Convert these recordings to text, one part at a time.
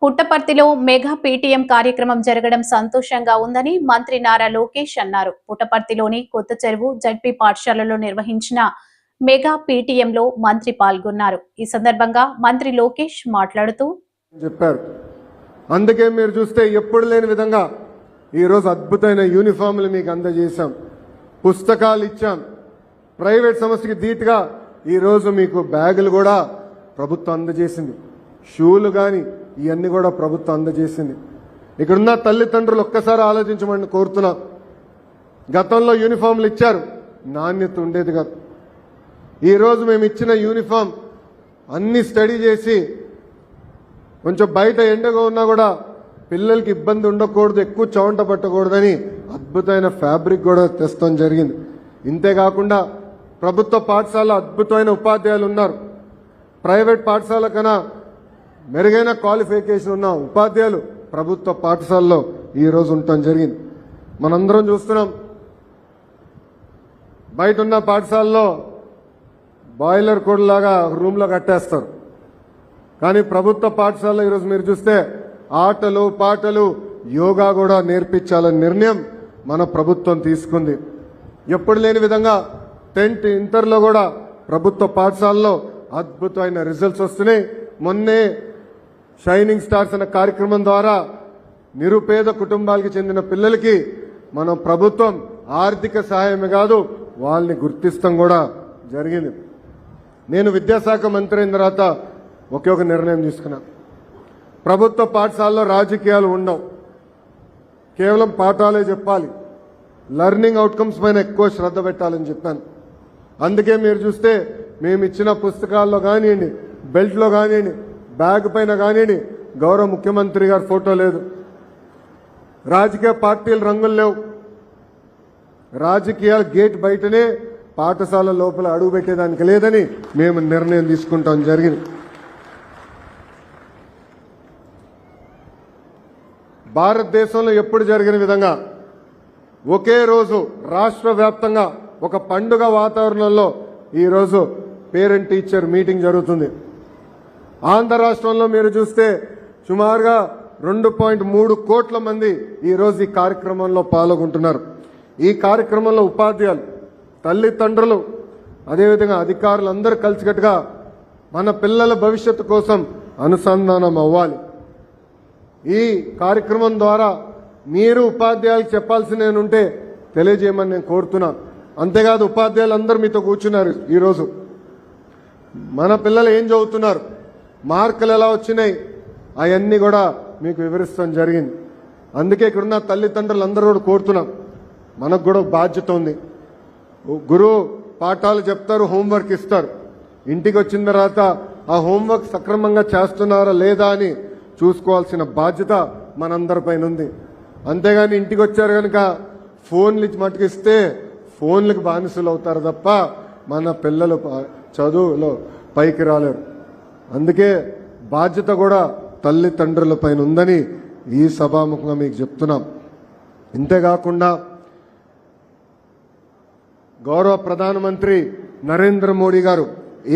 పుట్టపర్తిలో mega PTM కార్యక్రమం జరగడం సంతోషంగా ఉందని మంత్రి నారా లోకేష్ అన్నారు. పుట్టపర్తిలోని కొత్త చెరువు జడ్పీ పాఠశాలలో నిర్వహించిన మెగా పీటీఎంలో మంత్రి పాల్గొన్నారు. ఈ సందర్భంగా మంత్రి లోకేష్ మాట్లాడుతూ చెప్పారు. అందుకే మీరు చూస్తే ఎప్పుడు లేని విధంగా ఈరోజు అద్భుతమైన యూనిఫామ్లు మీకు అందజేశాం, పుస్తకాలు ఇచ్చాం. ప్రైవేట్ సంస్థకి ధీటుగా ఈరోజు మీకు బ్యాగులు కూడా ప్రభుత్వం అందజేసింది, షూలు కానీ ఇవన్నీ కూడా ప్రభుత్వం అందజేసింది. ఇక్కడున్న తల్లిదండ్రులు ఒక్కసారి ఆలోచించమని కోరుతున్నాం. గతంలో యూనిఫామ్లు ఇచ్చారు, నాణ్యత ఉండేది కాదు. ఈరోజు మేము ఇచ్చిన యూనిఫామ్ అన్ని స్టడీ చేసి కొంచెం బయట ఎండగా ఉన్నా కూడా పిల్లలకి ఇబ్బంది ఉండకూడదు, ఎక్కువ చవంట పట్టకూడదని అద్భుతమైన ఫ్యాబ్రిక్ కూడా తెస్తాం జరిగింది. ఇంతేకాకుండా ప్రభుత్వ పాఠశాల అద్భుతమైన ఉపాధ్యాయులు ఉన్నారు. ప్రైవేట్ పాఠశాల కన్నా మెరుగైన క్వాలిఫికేషన్ ఉన్న ఉపాధ్యాయులు ప్రభుత్వ పాఠశాలలో ఈరోజు ఉండటం జరిగింది. మనందరం చూస్తున్నాం, బయట ఉన్న పాఠశాలలో బాయిలర్ కోడ్ లాగా రూమ్లో కట్టేస్తారు. కానీ ప్రభుత్వ పాఠశాలలో ఈరోజు మీరు చూస్తే ఆటలు పాటలు యోగా కూడా నేర్పించాలనే నిర్ణయం మన ప్రభుత్వం తీసుకుంది. ఎప్పుడు లేని విధంగా 10th ఇంటర్లో కూడా ప్రభుత్వ పాఠశాలలో అద్భుతమైన రిజల్ట్స్ వస్తున్నాయి. మొన్నే షైనింగ్ స్టార్స్ అనే కార్యక్రమం ద్వారా నిరుపేద కుటుంబాలకు చెందిన పిల్లలకి మన ప్రభుత్వం ఆర్థిక సహాయమే కాదు వాళ్ళని గుర్తిస్తాం కూడా జరిగింది. నేను విద్యాశాఖ మంత్రి అయిన తర్వాత ఒకే ఒక నిర్ణయం తీసుకున్నా. ప్రభుత్వ పాఠశాలలో రాజకీయాలు ఉండవు, కేవలం పాఠాలే చెప్పాలి, లెర్నింగ్ అవుట్కమ్స్ పైన ఎక్కువ శ్రద్ధ పెట్టాలని చెప్పాను. అందుకే మీరు చూస్తే మేము ఇచ్చిన పుస్తకాల్లో కానివ్వండి, బెల్ట్లో కానివ్వండి, బ్యాగ్ పైన కానివ్వండి గౌరవ ముఖ్యమంత్రి గారి ఫోటో లేదు. రాజకీయ పార్టీల రంగులు లేవు. రాజకీయాల గేట్ బయటనే, పాఠశాల లోపల అడుగు పెట్టేదానికి లేదని మేము నిర్ణయం తీసుకుంటాం జరిగింది. భారతదేశంలో ఎప్పుడు జరిగిన విధంగా ఒకే రోజు రాష్ట్ర వ్యాప్తంగా ఒక పండుగ వాతావరణంలో ఈరోజు పేరెంట్ టీచర్ మీటింగ్ జరుగుతుంది. ఆంధ్ర రాష్ట్రంలో మీరు చూస్తే సుమారుగా 2.3 కోట్ల మంది ఈరోజు ఈ కార్యక్రమంలో పాల్గొంటున్నారు. ఈ కార్యక్రమంలో ఉపాధ్యాయులు, తల్లిదండ్రులు, అదేవిధంగా అధికారులు అందరూ కలిసికట్టుగా మన పిల్లల భవిష్యత్తు కోసం అనుసంధానం అవ్వాలి. ఈ కార్యక్రమం ద్వారా మీరు ఉపాధ్యాయులకు చెప్పాల్సిన ఉంటే తెలియజేయమని నేను కోరుతున్నా. అంతేకాదు ఉపాధ్యాయులు అందరూ మీతో కూర్చున్నారు. ఈరోజు మన పిల్లలు ఏం చదువుతున్నారు, మార్కులు ఎలా వచ్చినాయి, అవన్నీ కూడా మీకు వివరిస్తాం జరిగింది. అందుకే ఇక్కడున్న తల్లిదండ్రులు అందరూ కూడా కోరుతున్నాం, మనకు కూడా బాధ్యత ఉంది. గురువు పాఠాలు చెప్తారు, హోంవర్క్ ఇస్తారు. ఇంటికి వచ్చిన తర్వాత ఆ హోంవర్క్ సక్రమంగా చేస్తున్నారా లేదా అని చూసుకోవాల్సిన బాధ్యత మనందరిపైన ఉంది. అంతేగాని ఇంటికి వచ్చారు కనుక ఫోన్లు మటుకిస్తే ఫోన్లకు బానిసలు అవుతారు తప్ప మన పిల్లలు చదువులో పైకి రాలేరు. అందుకే బాధ్యత కూడా తల్లిదండ్రుల పైన ఉందని ఈ సభాముఖంగా మీకు చెప్తున్నాం. ఇంతేకాకుండా గౌరవ ప్రధానమంత్రి నరేంద్ర మోడీ గారు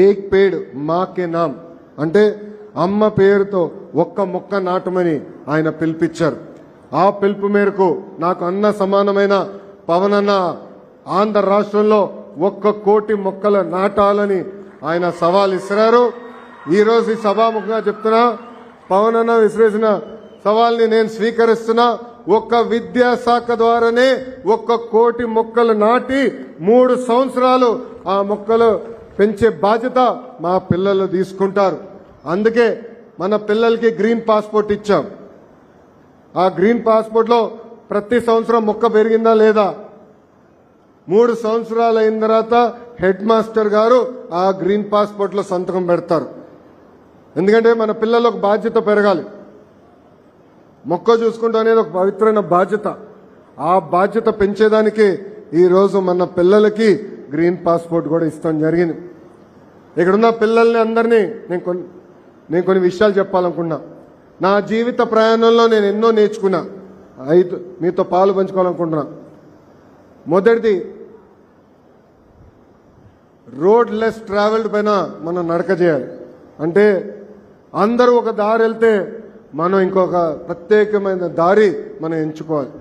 ఏక్ పేడ్ మా కే నామ్ అంటే అమ్మ పేరుతో ఒక్క మొక్క నాటమని ఆయన పిలిపించారు. ఆ పిలుపు మేరకు నాకు అన్న సమానమైన పవన్ అన్న ఆంధ్ర రాష్ట్రంలో 1 కోటి మొక్కలు నాటాలని ఆయన సవాల్ ఇస్తున్నారు. ఈరోజు ఈ సభాముఖంగా చెప్తున్నా, పవన్ అన్న విసిరేసిన సవాల్ని నేను స్వీకరిస్తున్నా. ఒక్క విద్యాశాఖ ద్వారానే 1 కోటి మొక్కలు నాటి 3 సంవత్సరాలు ఆ మొక్కలు పెంచే బాధ్యత మా పిల్లలు తీసుకుంటారు. అందుకే మన పిల్లలకి గ్రీన్ పాస్పోర్ట్ ఇచ్చాం. ఆ గ్రీన్ పాస్పోర్ట్లో ప్రతి సంవత్సరం మొక్క పెరిగిందా లేదా, 3 సంవత్సరాలు అయిన తర్వాత హెడ్ మాస్టర్ గారు ఆ గ్రీన్ పాస్పోర్ట్లో సంతకం పెడతారు. ఎందుకంటే మన పిల్లలకు బాధ్యత పెరగాలి. మొక్క చూసుకుంటూ అనేది ఒక పవిత్రమైన బాధ్యత. ఆ బాధ్యత పెంచేదానికి ఈరోజు మన పిల్లలకి గ్రీన్ పాస్పోర్ట్ కూడా ఇస్తాం జరిగింది. ఇక్కడున్న పిల్లల్ని అందరినీ నేను కొన్ని విషయాలు చెప్పాలనుకున్నా. నా జీవిత ప్రయాణంలో నేను ఎన్నో నేర్చుకున్నా, 5 మీతో పాలు పంచుకోవాలనుకుంటున్నా. మొదటిది, రోడ్ లెస్ ట్రావెల్డ్ పైన మనం నడక చేయాలి. అంటే అందరూ ఒక దారి వెళ్తే మనం ఇంకొక ప్రత్యేకమైన దారి మనం ఎంచుకోవాలి.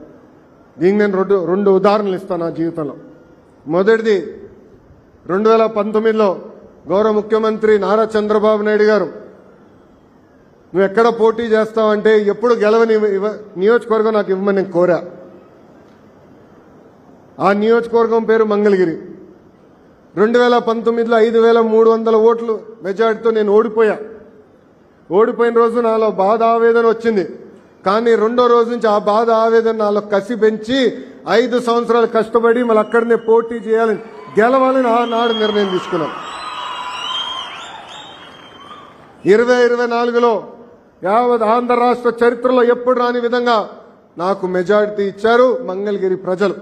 దీనికి నేను రెండు ఉదాహరణలు ఇస్తాను నా జీవితంలో. మొదటిది 2019లో గౌరవ ముఖ్యమంత్రి నారా చంద్రబాబు నాయుడు గారు నువ్వు ఎక్కడ పోటీ చేస్తావంటే ఎప్పుడు గెలవని నియోజకవర్గం నాకు ఇవ్వమని నేను కోరా. ఆ నియోజకవర్గం పేరు మంగళగిరి. 2019లో 5,300 ఓట్లు మెజార్టీతో నేను ఓడిపోయా. ఓడిపోయిన రోజు నాలో బాధ ఆవేదన వచ్చింది. కానీ రెండో రోజు నుంచి ఆ బాధ ఆవేదన నాలో కసి పెంచి 5 సంవత్సరాలు కష్టపడి మళ్ళీ అక్కడనే పోటీ చేయాలని గెలవాలని ఆనాడు నిర్ణయం తీసుకున్నాం. 2024లో యావత్ ఆంధ్ర రాష్ట్ర చరిత్రలో ఎప్పుడు రాని విధంగా నాకు మెజారిటీ ఇచ్చారు మంగళగిరి ప్రజలు.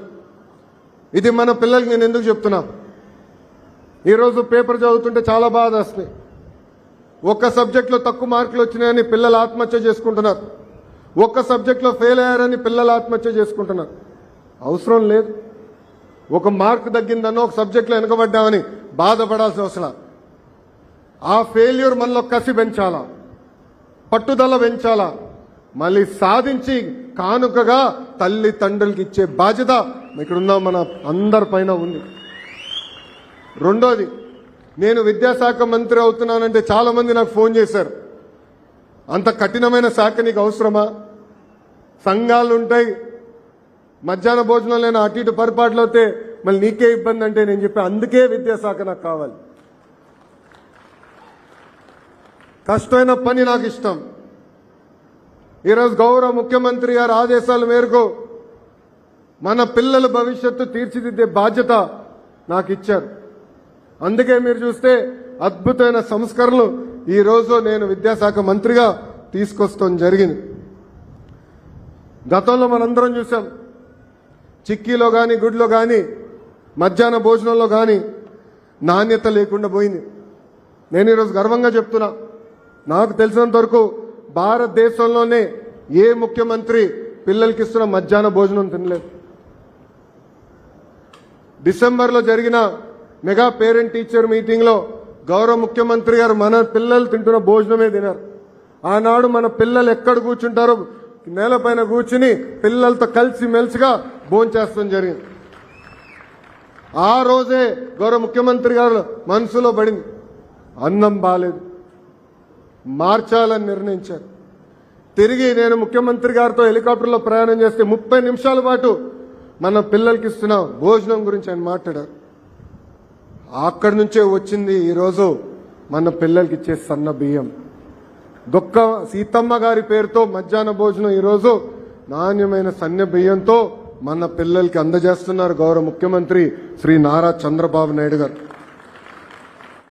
ఇది మన పిల్లలకి నేను ఎందుకు చెప్తున్నా, ఈరోజు పేపర్ చదువుతుంటే చాలా బాధ వస్తుంది. ఒక్క సబ్జెక్టులో తక్కువ మార్కులు వచ్చినాయని పిల్లలు ఆత్మహత్య చేసుకుంటున్నారు. ఒక్క సబ్జెక్టులో ఫెయిల్ అయ్యారని పిల్లలు ఆత్మహత్య చేసుకుంటున్నారు. అవసరం లేదు. ఒక మార్కు తగ్గిందనో ఒక సబ్జెక్టులో వెనకబడ్డామని బాధపడాల్సిన అవసరం. ఆ ఫెయిల్యూర్ మనలో కసి పెంచాలా, పట్టుదల పెంచాలా, మళ్ళీ సాధించి కానుకగా తల్లి తండ్రులకి ఇచ్చే బాధ్యత ఇక్కడున్న మన అందరిపైన ఉంది. రెండోది, నేను విద్యాశాఖ మంత్రి అవుతున్నానంటే చాలా మంది నాకు ఫోన్ చేశారు. అంత కఠినమైన శాఖ నీకు అవసరమా? సంఘాలు ఉంటాయి, మధ్యాహ్న భోజనం లేని అటు ఇటు పొరపాట్లు అవుతే మళ్ళీ నీకే ఇబ్బంది అంటే నేను చెప్పా అందుకే విద్యాశాఖ నాకు కావాలి. కష్టమైన పని నాకు ఇష్టం. ఈరోజు గౌరవ ముఖ్యమంత్రి గారి ఆదేశాల మేరకు మన పిల్లల భవిష్యత్తు తీర్చిదిద్దే బాధ్యత నాకు ఇచ్చారు. అందుకే మీరు చూస్తే అద్భుతమైన సంస్కరణలు ఈరోజు నేను విద్యాశాఖ మంత్రిగా తీసుకొస్తాం జరిగింది. గతంలో మనందరం చూసాం, చిక్కీలో కానీ గుడ్లో కానీ మధ్యాహ్న భోజనంలో కానీ నాణ్యత లేకుండా పోయింది. నేను ఈరోజు గర్వంగా చెప్తున్నా, నాకు తెలిసినంత వరకు భారతదేశంలోనే ఏ ముఖ్యమంత్రి పిల్లలకి ఇస్తున్న మధ్యాహ్న భోజనం తినలేదు. డిసెంబర్లో జరిగిన మెగా పేరెంట్ టీచర్ మీటింగ్లో గౌరవ ముఖ్యమంత్రి గారు మన పిల్లలు తింటున్న భోజనమే తినారు. ఆనాడు మన పిల్లలు ఎక్కడ కూర్చుంటారో నేలపైన కూర్చుని పిల్లలతో కలిసి మెలిసిగా భోంచేస్తాం జరిగింది. ఆ రోజే గౌరవ ముఖ్యమంత్రి గారు మనసులో పడింది, అన్నం బాలేదు, మార్చాలని నిర్ణయించారు. తిరిగి నేను ముఖ్యమంత్రి గారితో హెలికాప్టర్లో ప్రయాణం చేస్తే 30 నిమిషాల పాటు మన పిల్లలకి ఇస్తున్న భోజనం గురించి ఆయన మాట్లాడారు. అక్కడి నుంచే వచ్చింది ఈరోజు మన పిల్లలకి ఇచ్చే సన్న బియ్యం. దొక్క సీతమ్మ గారి పేరుతో మధ్యాహ్న భోజనం ఈరోజు నాణ్యమైన సన్న బియ్యంతో మన పిల్లలకి అందజేస్తున్నారు గౌరవ ముఖ్యమంత్రి శ్రీ నారా చంద్రబాబు నాయుడు గారు.